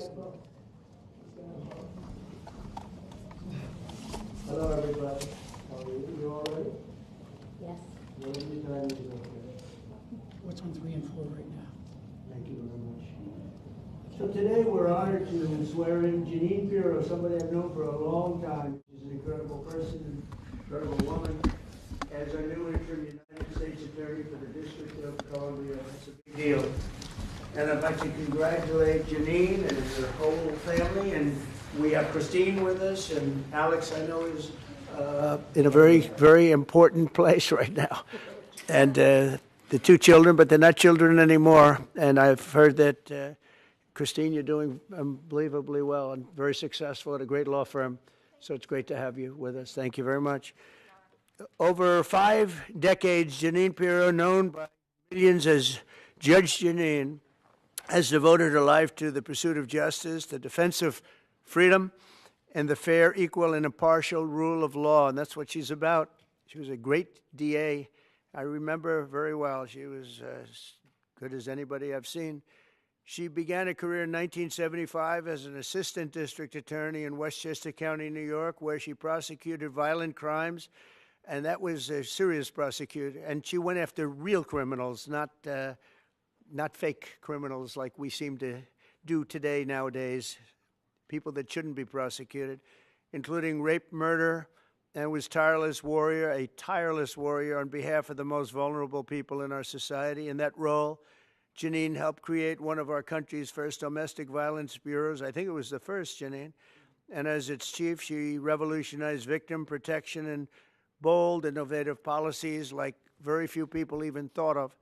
Hello, everybody. How are you? You all ready? Yes. What's on 3 and 4 right now? Thank you very much. So today we're honored to swear in Jeanine Pirro, somebody I've known for a long time. She's an incredible person, incredible woman. As our new interim United States Attorney for the District of Columbia, it's a big deal. And I'd like to congratulate Jeanine and her whole family. And we have Christine with us, and Alex, I know, is in a very, very important place right now. And the 2 children, but they're not children anymore. And I've heard that, Christine, you're doing unbelievably well and very successful at a great law firm. So it's great to have you with us. Thank you very much. Over 5 decades, Jeanine Pirro, known by millions as Judge Jeanine, has devoted her life to the pursuit of justice, the defense of freedom, and the fair, equal, and impartial rule of law. And that's what she's about. She was a great DA. I remember very well. She was as good as anybody I've seen. She began a career in 1975 as an assistant district attorney in Westchester County, New York, where she prosecuted violent crimes. And that was a serious prosecutor. And she went after real criminals, not fake criminals like we seem to do today, nowadays, people that shouldn't be prosecuted, including rape, murder, and was a tireless warrior on behalf of the most vulnerable people in our society. In that role, Jeanine helped create one of our country's first domestic violence bureaus. I think it was the first, Jeanine. And as its chief, she revolutionized victim protection and bold, innovative policies like very few people even thought of.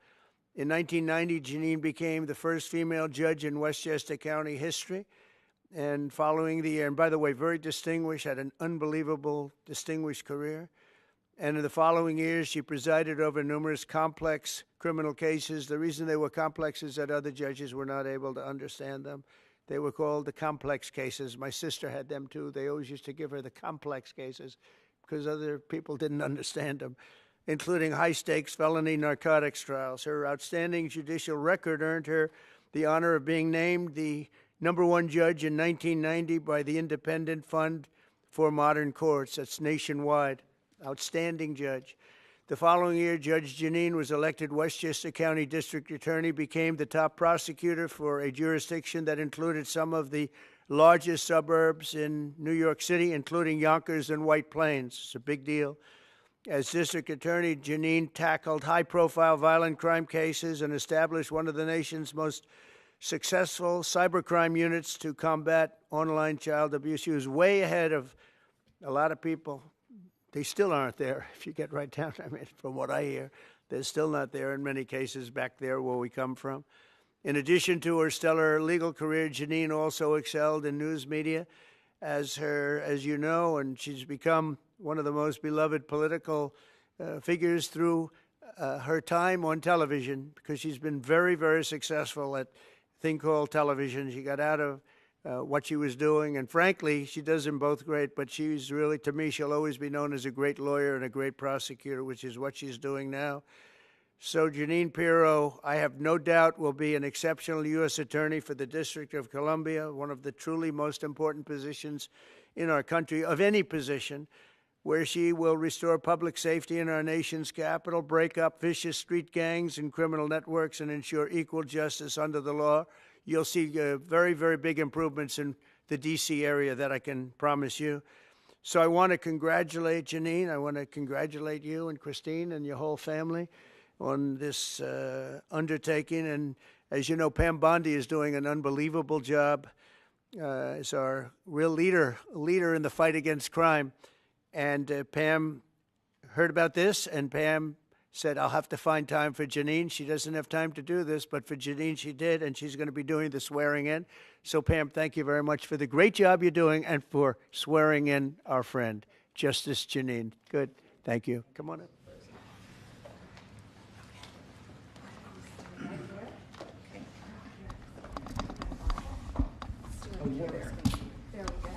In 1990, Jeanine became the first female judge in Westchester County history. And following the year, and by the way, very distinguished, had an unbelievable, distinguished career. And in the following years, she presided over numerous complex criminal cases. The reason they were complex is that other judges were not able to understand them. They were called the complex cases. My sister had them too. They always used to give her the complex cases because other people didn't understand them, including high-stakes felony narcotics trials. Her outstanding judicial record earned her the honor of being named the #1 judge in 1990 by the Independent Fund for Modern Courts. That's nationwide. Outstanding judge. The following year, Judge Jeanine was elected Westchester County District Attorney, became the top prosecutor for a jurisdiction that included some of the largest suburbs in New York City, including Yonkers and White Plains. It's a big deal. As district attorney, Jeanine tackled high-profile violent crime cases and established one of the nation's most successful cybercrime units to combat online child abuse. She was way ahead of a lot of people. They still aren't there, if you get right down. I mean, from what I hear, they're still not there in many cases back there where we come from. In addition to her stellar legal career, Jeanine also excelled in news media as you know, and she's become one of the most beloved political figures through her time on television, because she's been very, very successful at a thing called television. She got out of what she was doing, and frankly, she does them both great, but she's really, to me, she'll always be known as a great lawyer and a great prosecutor, which is what she's doing now. So Jeanine Pirro, I have no doubt, will be an exceptional U.S. attorney for the District of Columbia, one of the truly most important positions in our country, of any position, where she will restore public safety in our nation's capital, break up vicious street gangs and criminal networks, and ensure equal justice under the law. You'll see very, very big improvements in the D.C. area, that I can promise you. So I want to congratulate Jeanine. I want to congratulate you and Christine and your whole family on this undertaking. And as you know, Pam Bondi is doing an unbelievable job as our real leader in the fight against crime. And Pam heard about this, and Pam said, I'll have to find time for Jeanine. She doesn't have time to do this, but for Jeanine she did, and she's going to be doing the swearing in. So Pam, thank you very much for the great job you're doing and for swearing in our friend, Justice Jeanine. Good. Thank you. Come on up. Oh, yeah. There we go.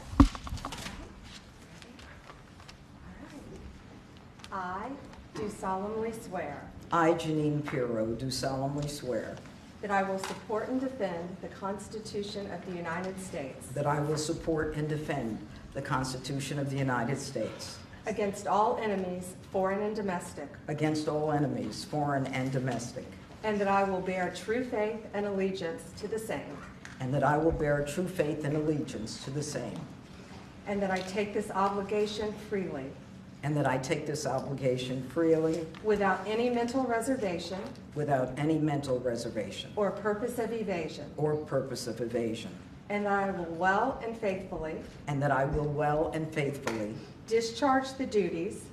I do solemnly swear I, Jeanine Pirro, do solemnly swear that I will support and defend the Constitution of the United States that I will support and defend the Constitution of the United States against all enemies, foreign and domestic, against all enemies, foreign and domestic, and that I will bear true faith and allegiance to the same, and that I will bear true faith and allegiance to the same, and that I take this obligation freely, and that I take this obligation freely without any mental reservation without any mental reservation or purpose of evasion, or purpose of evasion, and that I will well and faithfully and that I will well and faithfully discharge the duties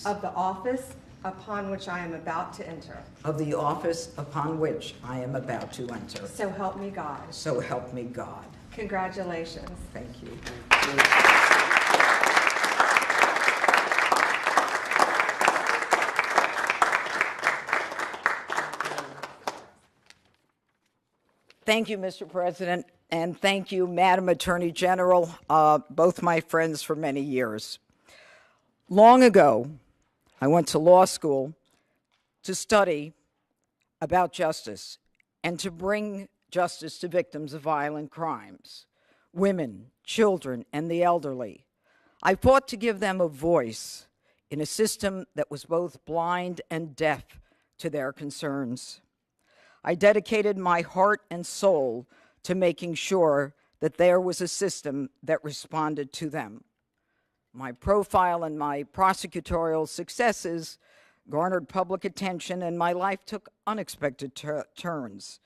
of the office upon which I am about to enter. the office upon which I am about to enter. So help me God. So help me God. Congratulations. Thank you. Thank you, Mr. President, and thank you, Madam Attorney General, both my friends for many years. Long ago, I went to law school to study about justice and to bring justice to victims of violent crimes, women, children, and the elderly. I fought to give them a voice in a system that was both blind and deaf to their concerns. I dedicated my heart and soul to making sure that there was a system that responded to them. My profile and my prosecutorial successes garnered public attention, and my life took unexpected turns.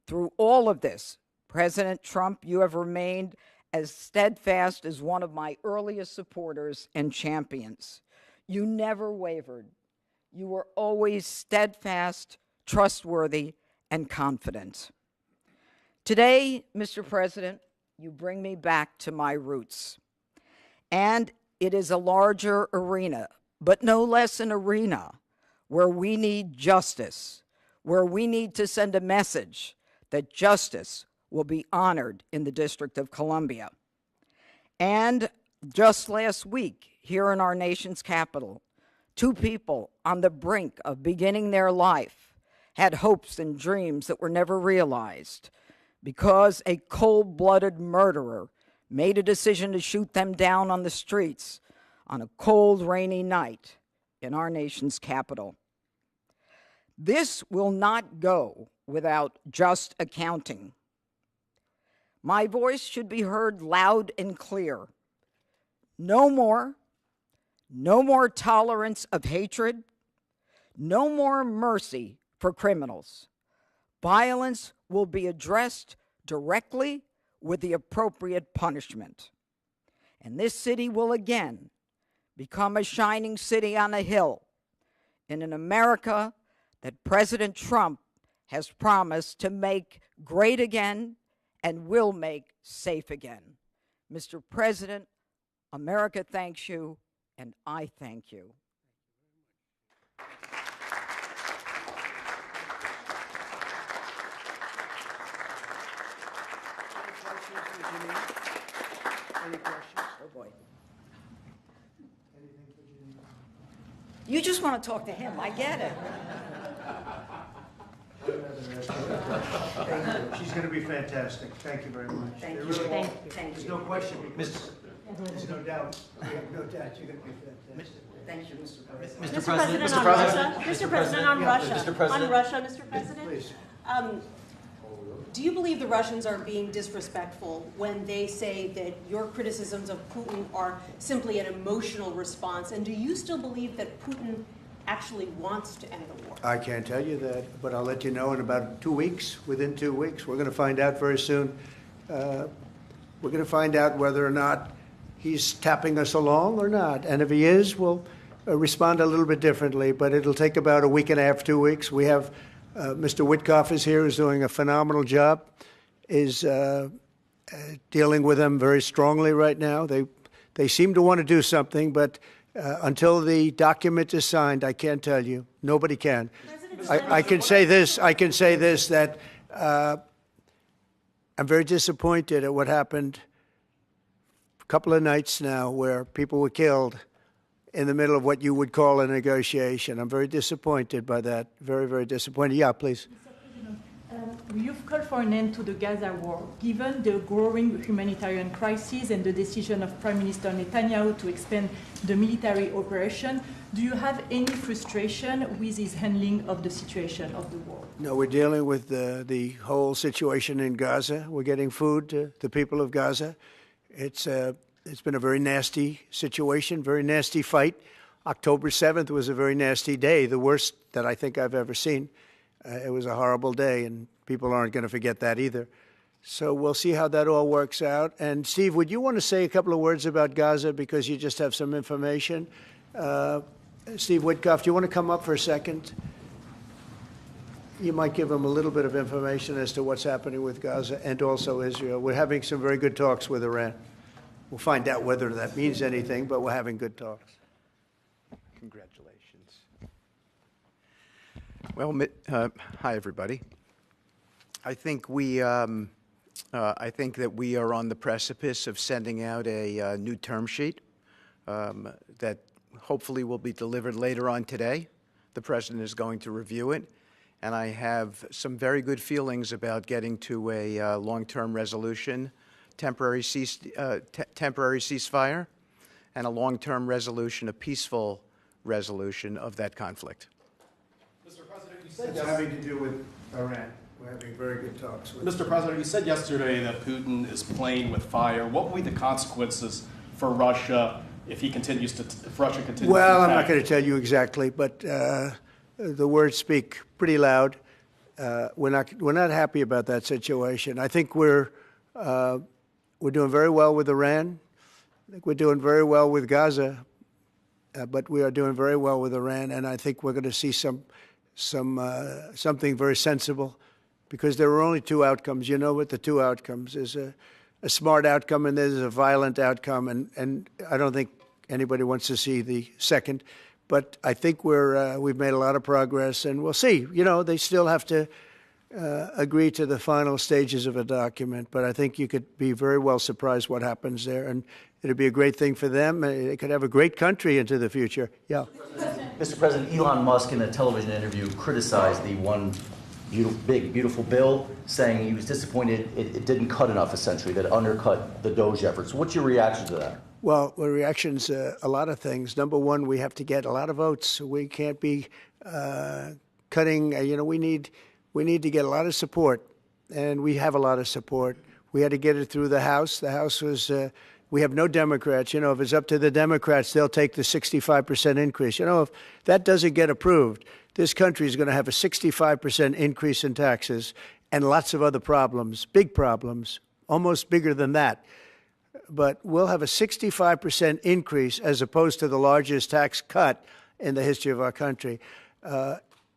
Through all of this, President Trump, you have remained as steadfast as one of my earliest supporters and champions. You never wavered. You were always steadfast, trustworthy, and confident. Today, Mr. President, you bring me back to my roots. And it is a larger arena, but no less an arena where we need justice, where we need to send a message that justice will be honored in the District of Columbia. And just last week, here in our nation's capital, two people on the brink of beginning their life had hopes and dreams that were never realized because a cold-blooded murderer made a decision to shoot them down on the streets on a cold, rainy night in our nation's capital. This will not go without just accounting. My voice should be heard loud and clear. No more tolerance of hatred, no more mercy for criminals. Violence will be addressed directly with the appropriate punishment. And this city will again become a shining city on a hill in an America that President Trump has promised to make great again and will make safe again. Mr. President, America thanks you, and I thank you. Any questions? Oh, boy. Anything for Jeanine? You just want to talk to him. I get it. She's going to be fantastic. Thank you very much. Thank There you. really- Thank you. Thank There's you. no question, because there's no doubt. We have no doubt you're going to be fantastic. Thank you, Mr. President. Mr. President, on Russia. Mr. President, on Russia. Mr. President. On Russia, Mr. President. Please. Do you believe the Russians are being disrespectful when they say that your criticisms of Putin are simply an emotional response? And do you still believe that Putin actually wants to end the war? I can't tell you that, but I'll let you know in about 2 weeks. Within 2 weeks, we're going to find out very soon. We're going to find out whether or not he's tapping us along or not. And if he is, we'll respond a little bit differently. But it'll take about a week and a half, 2 weeks. We have Mr. Witkoff is here, who's doing a phenomenal job, is dealing with them very strongly right now. They seem to want to do something, but until the document is signed, I can't tell you. Nobody can. I can say this. I can say this, that I'm very disappointed at what happened a couple of nights now where people were killed in the middle of what you would call a negotiation. I'm very disappointed by that. Very, very disappointed. Yeah, please. Mr. You've called for an end to the Gaza war. Given the growing humanitarian crisis and the decision of Prime Minister Netanyahu to expand the military operation, do you have any frustration with his handling of the situation of the war? No, we're dealing with the whole situation in Gaza. We're getting food to the people of Gaza. It's been a very nasty situation, very nasty fight. October 7th was a very nasty day, the worst that I think I've ever seen. It was a horrible day, and people aren't going to forget that either. So we'll see how that all works out. And Steve, would you want to say a couple of words about Gaza because you just have some information? Steve Witkoff, do you want to come up for a second? You might give them a little bit of information as to what's happening with Gaza and also Israel. We're having some very good talks with Iran. We'll find out whether that means anything, but we're having good talks. Congratulations. Well, hi everybody. I think that we are on the precipice of sending out a new term sheet that hopefully will be delivered later on today. The President is going to review it, and I have some very good feelings about getting to a long-term resolution, temporary ceasefire, and a long-term resolution, a peaceful resolution of that conflict. Mr. President, you said It's having to do with Iran. We're having very good talks with Mr. President, you said yesterday that Putin is playing with fire. What will be the consequences for Russia if Russia continues to Well, I'm attack? not going to tell you exactly, but the words speak pretty loud. We're not happy about that situation. I think we're doing very well with Iran. I think we're doing very well with Gaza, but we are doing very well with Iran, and I think we're going to see something very sensible, because there are only two outcomes. You know what the two outcomes is: a smart outcome and there's a violent outcome, and I don't think anybody wants to see the second. But I think we've made a lot of progress, and we'll see. You know, they still have to agree to the final stages of a document, but I think you could be very well surprised what happens there, and it'd be a great thing for them. They could have a great country into the future. Yeah. Mr. President, Elon Musk in a television interview criticized the one big, beautiful bill, saying he was disappointed it didn't cut enough, essentially, that it undercut the DOGE efforts. What's your reaction to that? Well, the reaction's a lot of things. Number one, we have to get a lot of votes. We can't be cutting. We need to get a lot of support, and we have a lot of support. We had to get it through the House. The House was. We have no Democrats. You know, if it's up to the Democrats, they'll take the 65% increase. You know, if that doesn't get approved, this country is going to have a 65% increase in taxes and lots of other problems, big problems, almost bigger than that. But we'll have a 65% increase as opposed to the largest tax cut in the history of our country.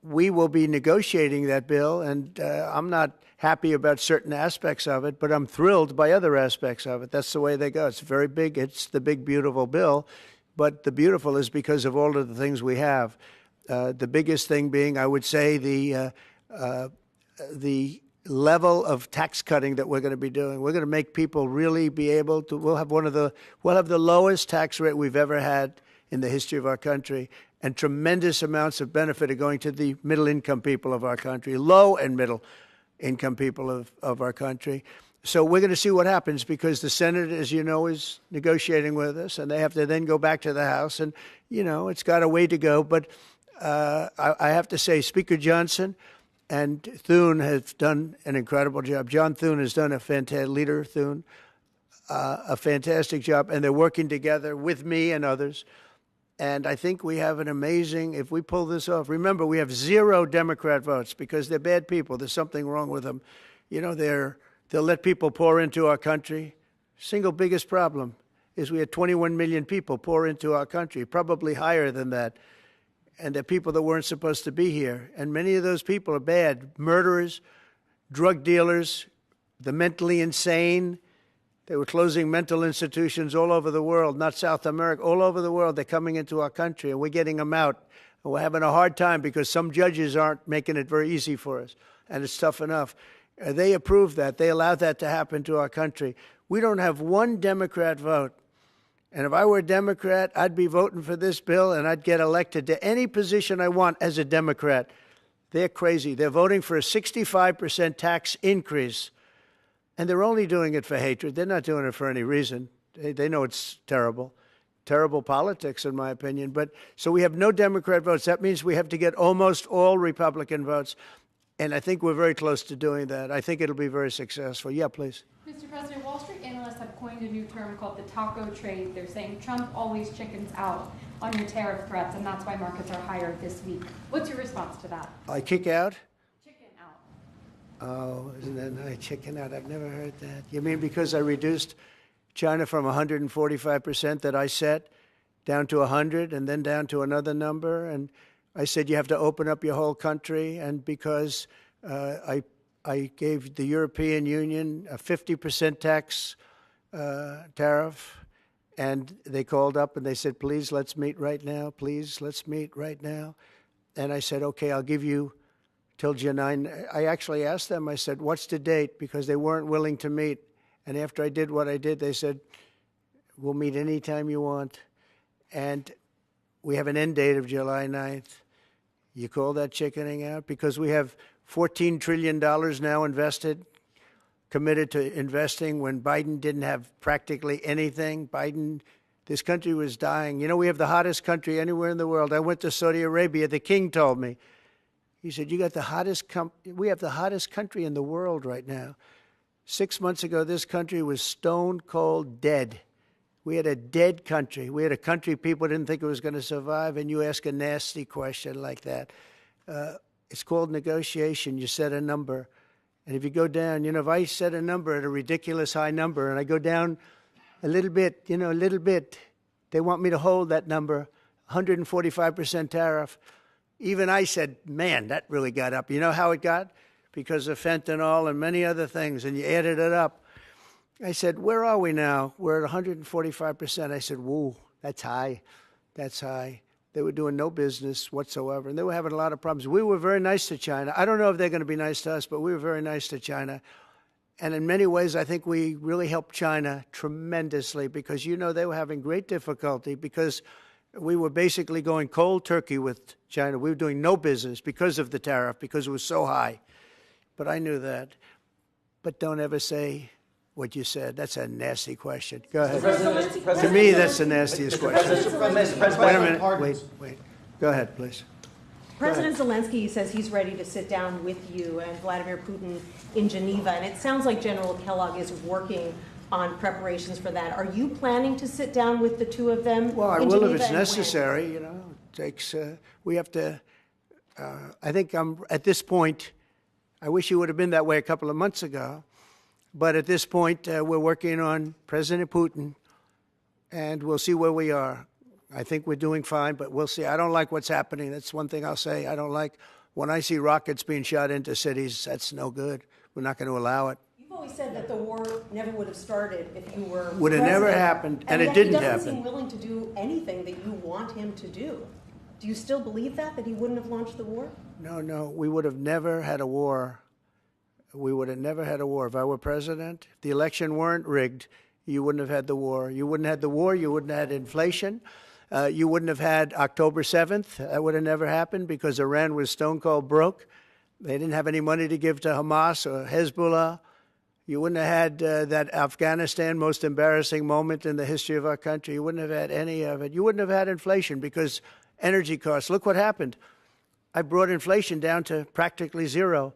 We will be negotiating that bill, and I'm not happy about certain aspects of it, but I'm thrilled by other aspects of it. That's the way they go. It's very big. It's the big, beautiful bill, but the beautiful is because of all of the things we have. The biggest thing being, I would say, the level of tax cutting that we're going to be doing. We're going to make people really be able to. We'll have the lowest tax rate we've ever had in the history of our country, and tremendous amounts of benefit are going to the middle-income people of our country, low and middle-income people of our country. So we're going to see what happens, because the Senate, as you know, is negotiating with us, and they have to then go back to the House, and, you know, it's got a way to go. But I have to say, Speaker Johnson and Thune have done an incredible job. John Thune has done a fantastic job, and they're working together with me and others. And I think we have an amazing, if we pull this off, remember, we have 0 Democrat votes because they're bad people. There's something wrong with them. You know, they'll let people pour into our country. Single biggest problem is we had 21 million people pour into our country, probably higher than that. And they're people that weren't supposed to be here. And many of those people are bad. Murderers, drug dealers, the mentally insane. They were closing mental institutions all over the world, not South America, all over the world. They're coming into our country, and we're getting them out. And we're having a hard time because some judges aren't making it very easy for us, and it's tough enough. They approved that. They allowed that to happen to our country. We don't have one Democrat vote. And if I were a Democrat, I'd be voting for this bill, and I'd get elected to any position I want as a Democrat. They're crazy. They're voting for a 65% tax increase, and they're only doing it for hatred. They're not doing it for any reason. They know it's terrible. Terrible politics, in my opinion. But so we have no Democrat votes. That means we have to get almost all Republican votes. And I think we're very close to doing that. I think it'll be very successful. Yeah, please. Mr. President, Wall Street analysts have coined a new term called the taco trade. They're saying Trump always chickens out on your tariff threats, and that's why markets are higher this week. What's your response to that? I kick out? Chicken out. Oh, isn't that nice? Chicken out. I've never heard that. You mean because I reduced China from 145% that I set down to 100 and then down to another number? And I said you have to open up your whole country. And because I gave the European Union a 50% tax tariff, and they called up and they said, please, let's meet right now. Please, let's meet right now. And I said, okay, I'll give you till Jeanine. I actually asked them, I said, what's the date? Because they weren't willing to meet. And after I did what I did, they said, we'll meet anytime you want. And we have an end date of July 9th. You call that chickening out? Because we have $14 trillion now invested, committed to investing when Biden didn't have practically anything. This country was dying. You know, we have the hottest country anywhere in the world. I went to Saudi Arabia. The king told me. He said, you got the hottest we have the hottest country in the world right now. 6 months ago, this country was stone cold dead. We had a dead country. We had a country people didn't think it was going to survive, and you ask a nasty question like that. It's called negotiation. You set a number. And if you go down, you know, if I set a number at a ridiculous high number and I go down a little bit, you know, a little bit, they want me to hold that number, 145% tariff. Even I said, man, that really got up. You know how it got? Because of fentanyl and many other things, and you added it up. I said, where are we now? We're at 145%. I said, whoa, that's high. That's high. They were doing no business whatsoever, and they were having a lot of problems. We were very nice to China. I don't know if they're going to be nice to us, but we were very nice to China. And in many ways, I think we really helped China tremendously because, you know, they were having great difficulty because we were basically going cold turkey with China. We were doing no business because of the tariff, because it was so high. But I knew that. But don't ever say what you said. That's a nasty question. Go ahead. To me, that's the nastiest question. Wait a minute. Wait. Go ahead, please. President Zelensky says he's ready to sit down with you and Vladimir Putin in Geneva, and it sounds like General Kellogg is working on preparations for that. Are you planning to sit down with the two of them? Well, I will if it's necessary. You know, it takes. We have to. I think I'm at this point. I wish it would have been that way a couple of months ago, but at this point, we're working on President Putin, and we'll see where we are. I think we're doing fine, but we'll see. I don't like what's happening. That's one thing I'll say. I don't like when I see rockets being shot into cities. That's no good. We're not going to allow it. You've always said that the war never would have started if you were Would have never happened, and it didn't happen. He doesn't seem willing to do anything that you want him to do. Do you still believe that he wouldn't have launched the war? No. We would have never had a war. We would have never had a war. If I were president, if the election weren't rigged, you wouldn't have had the war. You wouldn't have had the war. You wouldn't have had inflation. You wouldn't have had October 7th. That would have never happened because Iran was stone cold broke. They didn't have any money to give to Hamas or Hezbollah. You wouldn't have had that Afghanistan most embarrassing moment in the history of our country. You wouldn't have had any of it. You wouldn't have had inflation because energy costs. Look what happened. I brought inflation down to practically zero.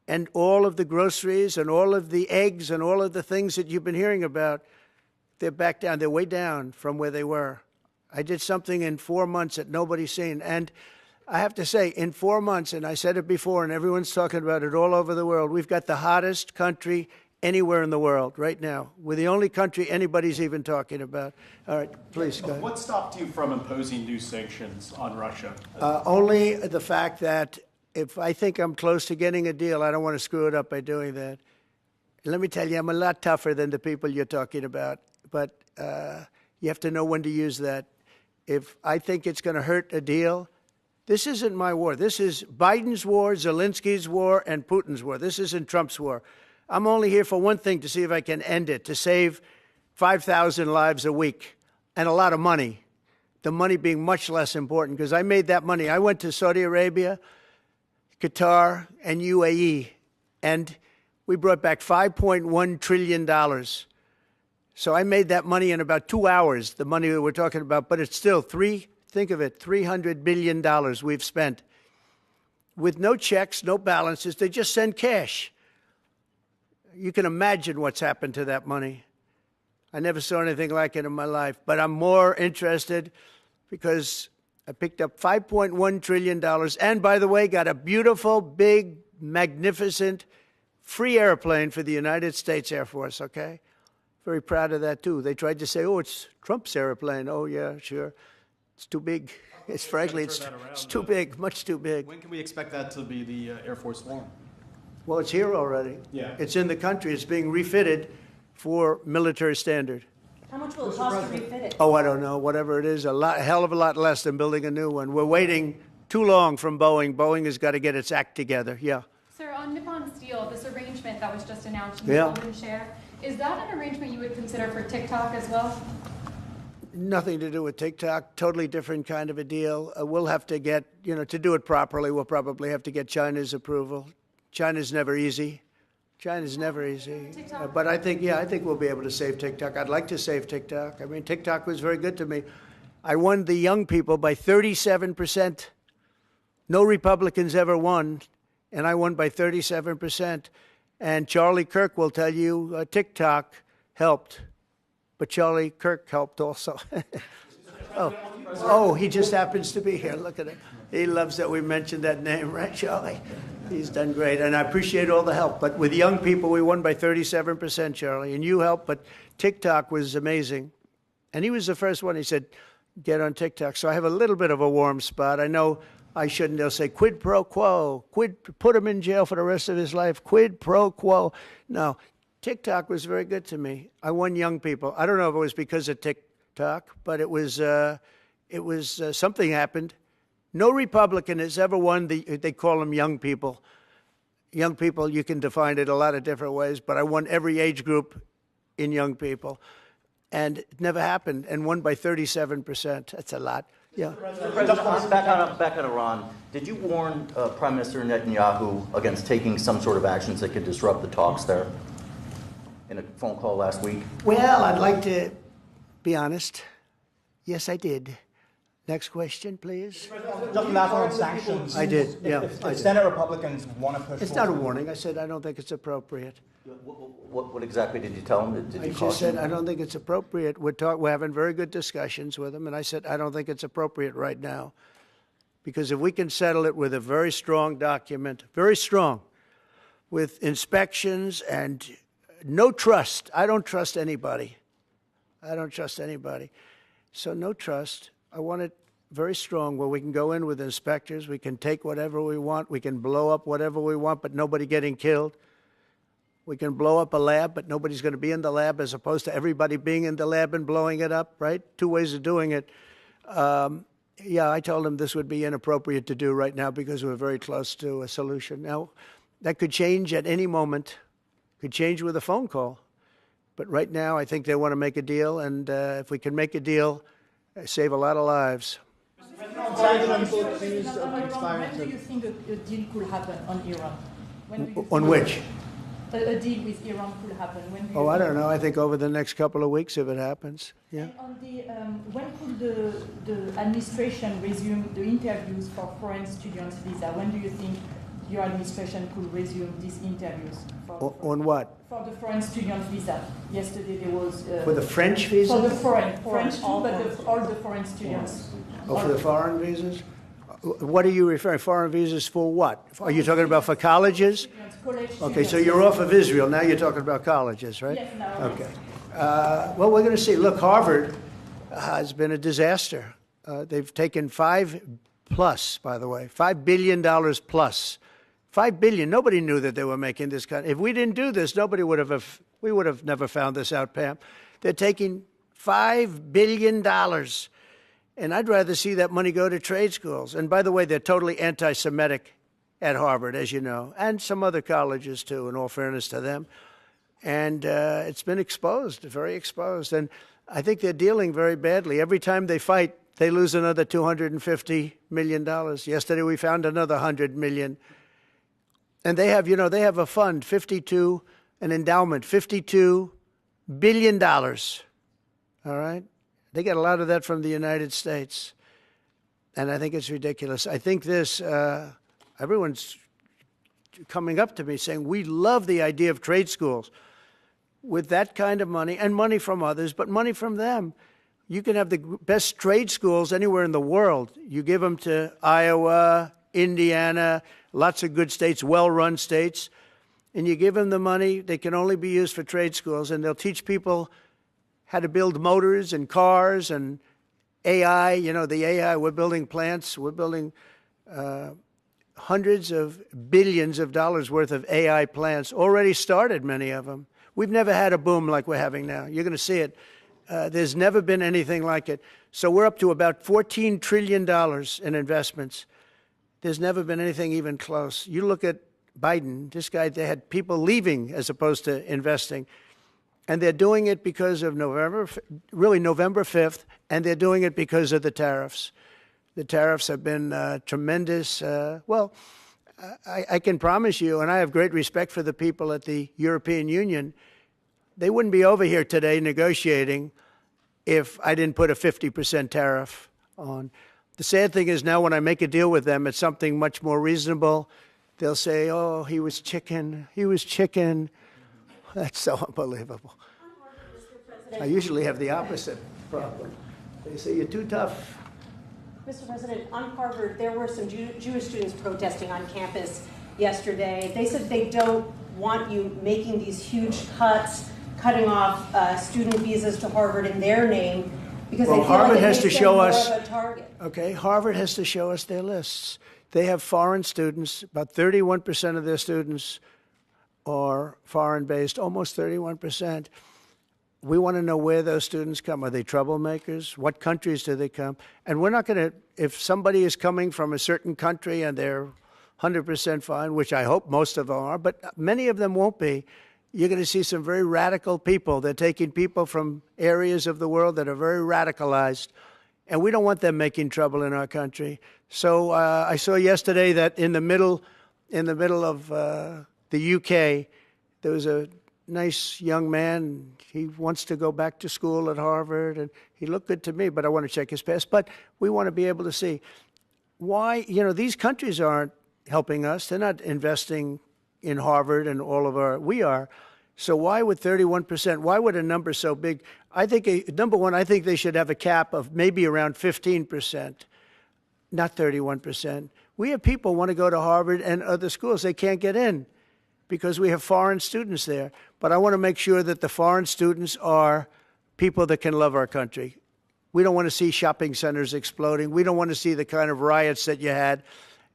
And all of the groceries and all of the eggs and all of the things that you've been hearing about, they're back down. They're way down from where they were. I did something in 4 months that nobody's seen. And I have to say, in 4 months, and I said it before, and everyone's talking about it all over the world, we've got the hottest country anywhere in the world right now. We're the only country anybody's even talking about. All right, please, go ahead. What stopped you from imposing new sanctions on Russia? Only the fact that if I think I'm close to getting a deal, I don't want to screw it up by doing that. Let me tell you, I'm a lot tougher than the people you're talking about, but you have to know when to use that. If I think it's going to hurt a deal, this isn't my war. This is Biden's war, Zelensky's war, and Putin's war. This isn't Trump's war. I'm only here for one thing, to see if I can end it, to save 5,000 lives a week and a lot of money, the money being much less important, because I made that money. I went to Saudi Arabia, Qatar, and UAE. And we brought back $5.1 trillion. So I made that money in about 2 hours, the money that we're talking about. But it's still think of it, $300 billion we've spent with no checks, no balances. They just send cash. You can imagine what's happened to that money. I never saw anything like it in my life. But I'm more interested because I picked up $5.1 trillion and, by the way, got a beautiful, big, magnificent, free airplane for the United States Air Force, okay? Very proud of that, too. They tried to say, oh, it's Trump's airplane. Oh, yeah, sure. It's too big. It's frankly, it's too big, much too big. When can we expect that to be the Air Force One? Well, it's here already. Yeah. It's in the country. It's being refitted for military standard. How much will it cost to refit it? Oh, I don't know. Whatever it is, a hell of a lot less than building a new one. We're waiting too long from Boeing. Boeing has got to get its act together. Yeah. Sir, on Nippon Steel, this arrangement that was just announced in the golden share, is that an arrangement you would consider for TikTok as well? Nothing to do with TikTok. Totally different kind of a deal. We'll have to get, to do it properly, we'll probably have to get China's approval. China's never easy. China's never easy. But I think we'll be able to save TikTok. I'd like to save TikTok. I mean, TikTok was very good to me. I won the young people by 37%. No Republicans ever won, and I won by 37%. And Charlie Kirk will tell you TikTok helped, but Charlie Kirk helped also. Oh, he just happens to be here. Look at him. He loves that we mentioned that name, right, Charlie? He's done great, and I appreciate all the help. But with young people, we won by 37%, Charlie, and you helped. But TikTok was amazing. And he was the first one. He said, get on TikTok. So I have a little bit of a warm spot. I know I shouldn't. They'll say, quid pro quo, put him in jail for the rest of his life, quid pro quo. No, TikTok was very good to me. I won young people. I don't know if it was because of TikTok, but it was something happened. No Republican has ever won they call them young people. Young people, you can define it a lot of different ways, but I won every age group in young people. And it never happened, and won by 37%. That's a lot. Yeah. Back on Iran, did you warn Prime Minister Netanyahu against taking some sort of actions that could disrupt the talks there in a phone call last week? Well, I'd like to be honest. Yes, I did. Next question, please. Just last on sanctions. I did, yeah. If Senate Republicans want to push It's not a warning. I said I don't think it's appropriate. What exactly did you tell him? Did you I just said I don't think it's appropriate. We're having very good discussions with him, and I said I don't think it's appropriate right now. Because if we can settle it with a very strong document, very strong, with inspections and no trust. I don't trust anybody. I don't trust anybody. So no trust. I want it very strong where we can go in with inspectors. We can take whatever we want. We can blow up whatever we want, but nobody getting killed. We can blow up a lab, but nobody's going to be in the lab, as opposed to everybody being in the lab and blowing it up, right? Two ways of doing it. Yeah, I told him this would be inappropriate to do right now because we're very close to a solution. Now, that could change at any moment. Could change with a phone call. But right now, I think they want to make a deal, and if we can make a deal, save a lot of lives. When do you think a deal could happen on Iran? On which? A deal with Iran could happen. When do you I don't know. I think over the next couple of weeks, if it happens. Yeah. And on the, when could the administration resume the interviews for foreign students' visa? When do you think your administration could resume these interviews? On what? For the foreign student visa. Yesterday there was... for the French visa? For the French too, but all the foreign students. Oh, for the foreign visas? What are you referring? Foreign visas for what? Are you talking about for colleges? Okay, so you're off of Israel. Now you're talking about colleges, right? Yes, now. Okay. Well, we're going to see. Look, Harvard has been a disaster. They've taken $5 billion plus. $5 billion. Nobody knew that they were making this kind. If we didn't do this, we would have never found this out, Pam. They're taking $5 billion. And I'd rather see that money go to trade schools. And by the way, they're totally anti-Semitic at Harvard, as you know, and some other colleges too, in all fairness to them. And it's been exposed, very exposed. And I think they're dealing very badly. Every time they fight, they lose another $250 million. Yesterday we found another $100 million. And they have, they have a fund, an endowment, $52 billion. All right? They get a lot of that from the United States. And I think it's ridiculous. I think everyone's coming up to me saying, we love the idea of trade schools. With that kind of money, and money from others, but money from them, you can have the best trade schools anywhere in the world. You give them to Iowa, Indiana, lots of good states, well-run states, and you give them the money. They can only be used for trade schools, and they'll teach people how to build motors and cars and AI. The AI, we're building plants. We're building hundreds of billions of dollars worth of AI plants. Already started, many of them. We've never had a boom like we're having now. You're going to see it. There's never been anything like it. So we're up to about $14 trillion in investments. There's never been anything even close. You look at Biden, this guy, they had people leaving as opposed to investing. And they're doing it because of November 5th, and they're doing it because of the tariffs. The tariffs have been tremendous. I can promise you, and I have great respect for the people at the European Union, they wouldn't be over here today negotiating if I didn't put a 50% tariff on. The sad thing is now when I make a deal with them, it's something much more reasonable. They'll say, oh, he was chicken. He was chicken. That's so unbelievable. I usually have the opposite problem. They say, you're too tough. Mr. President, on Harvard, there were some Jewish students protesting on campus yesterday. They said they don't want you making these huge cuts, cutting off student visas to Harvard in their name, because they feel Harvard like it has makes to them show more us, of a target. Okay, Harvard has to show us their lists. They have foreign students. About 31% of their students are foreign-based, almost 31%. We want to know where those students come. Are they troublemakers? What countries do they come? And we're not going to, if somebody is coming from a certain country and they're 100% fine, which I hope most of them are, but many of them won't be, you're going to see some very radical people. They're taking people from areas of the world that are very radicalized, and we don't want them making trouble in our country. So I saw yesterday that in the middle of the UK, there was a nice young man. He wants to go back to school at Harvard, and he looked good to me, but I want to check his past. But we want to be able to see why, these countries aren't helping us. They're not investing in Harvard and all of we are. So why would 31%, why would a number so big? I think, number one, I think they should have a cap of maybe around 15%, not 31%. We have people who want to go to Harvard and other schools. They can't get in because we have foreign students there. But I want to make sure that the foreign students are people that can love our country. We don't want to see shopping centers exploding. We don't want to see the kind of riots that you had.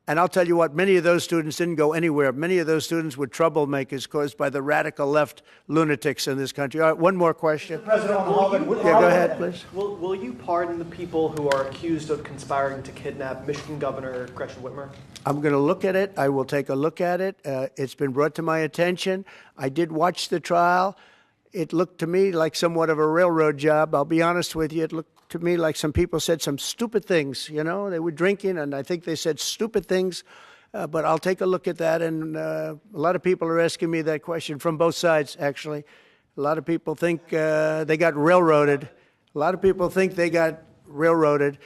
And I'll tell you what, many of those students didn't go anywhere. Many of those students were troublemakers caused by the radical left lunatics in this country. All right, one more question. President, yeah, go ahead, please. Will you pardon the people who are accused of conspiring to kidnap Michigan Governor Gretchen Whitmer? I'm going to look at it. I will take a look at it. It's been brought to my attention. I did watch the trial. It looked to me like somewhat of a railroad job. I'll be honest with you. It looked to me like some people said some stupid things. They were drinking, and I think they said stupid things. But I'll take a look at that. And a lot of people are asking me that question from both sides, actually. A lot of people think they got railroaded. A lot of people think they got railroaded.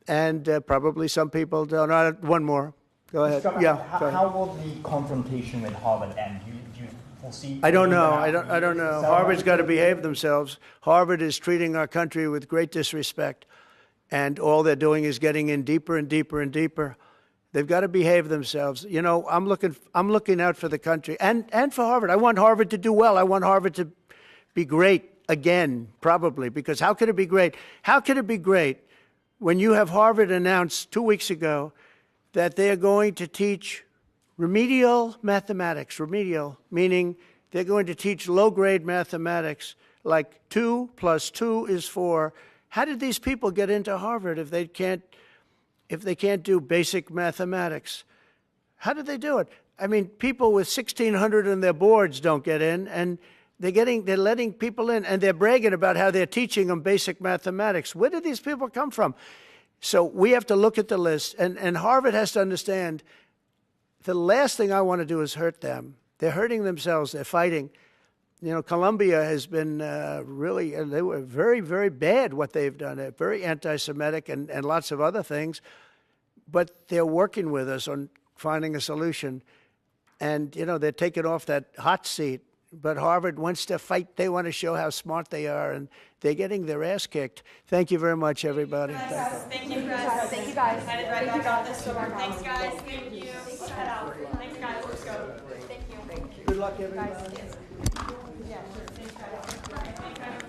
And probably some people don't. One more. Go ahead. How will the confrontation with Harvard end? Do you foresee? I don't know. I don't know. Harvard's got to behave themselves. Harvard is treating our country with great disrespect, and all they're doing is getting in deeper and deeper and deeper. They've got to behave themselves. I'm looking out for the country and for Harvard. I want Harvard to do well. I want Harvard to be great again, probably, because how could it be great? How could it be great when you have Harvard announced 2 weeks ago that they're going to teach remedial mathematics, remedial, meaning they're going to teach low-grade mathematics, like 2 + 2 is 4. How did these people get into Harvard if they can't do basic mathematics? How did they do it? I mean, people with 1,600 on their boards don't get in, and they're letting people in, and they're bragging about how they're teaching them basic mathematics. Where did these people come from? So we have to look at the list, and Harvard has to understand the last thing I want to do is hurt them. They're hurting themselves. They're fighting. You know, Colombia has been really, and they were very, very bad what they've done. They're very anti-Semitic and lots of other things. But they're working with us on finding a solution. And, you know, they're taking off that hot seat. But Harvard wants to fight. They want to show how smart they are, and they're getting their ass kicked. Thank you very much, everybody. Thank you, guys. Thank you, guys. Headed right back out this door. Thanks, guys. Thank you. Head out. Thanks, guys. Let's go. Thank you. Good luck, everybody. Yeah. Thanks, guys.